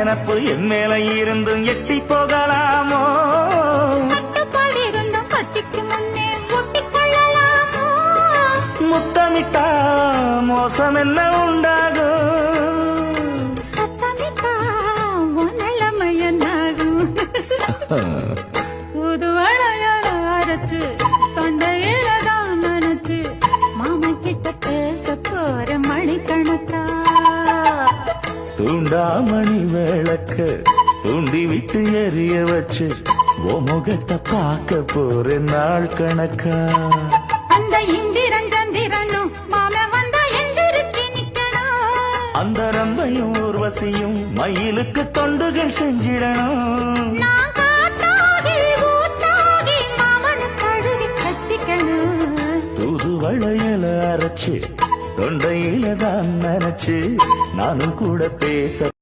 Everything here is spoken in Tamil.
நினப்பு என் மேல இருந்தும் எட்டி போகலாமோ? கட்டுப்பாடு இருந்தும் கட்டிக்கு முன்னே ஒட்டிக்கொள்ளலாமோ? முத்தமிட்டா மோசம் என்ன உண்டாகும்? சத்தமிட்டா உன் நிலைமை என்னாகும்? புது வளையல அரைச்சு தொண்டையில தான் நினைச்சு மாமா கிட்ட பேச போற மணிக்கணக்கா. தூண்டாமணி விளக்க தூண்டி விட்டு எரிய வச்சு ஓ முகத்தை பார்க்க போற நாள் கணக்கா. அந்த இந்திரன் சந்திரனும் மாம வந்தா எந்திரிச்சு நிக்கணும். அந்த ரம்பையும் ஊர்வசியும் மயிலுக்கு தொண்டுகள் செஞ்சிடணும். நான் காத்தாகி ஊத்தாகி மாமனை தழுவி கட்டிக்கணும். தூது வளையல அரைச்சு தொண்டையில தான் நினைச்சு நானும் கூட பேச